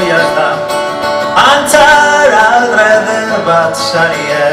jazda antzar aldreder bat zarie.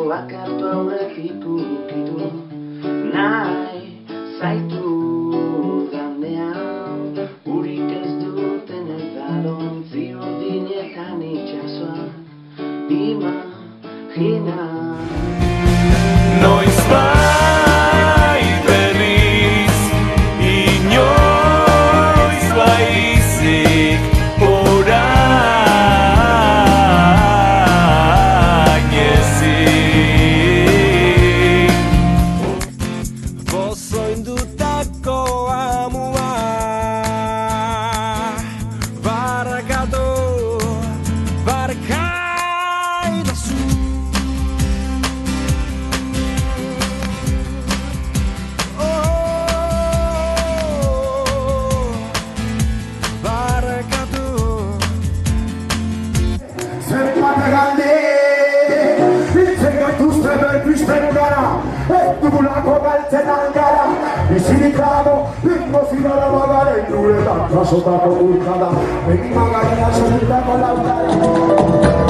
Bakartu aurretik ukitu nahi zaitu gandean urik ez duten edalontzi urdinetan itxasoa imagina noiz bai berriz inoiz baizik Dugulako galtzen angara Izirik dago, lingo zidara bagaren Nuretan jasotako burkada Begi magaria zutako lautara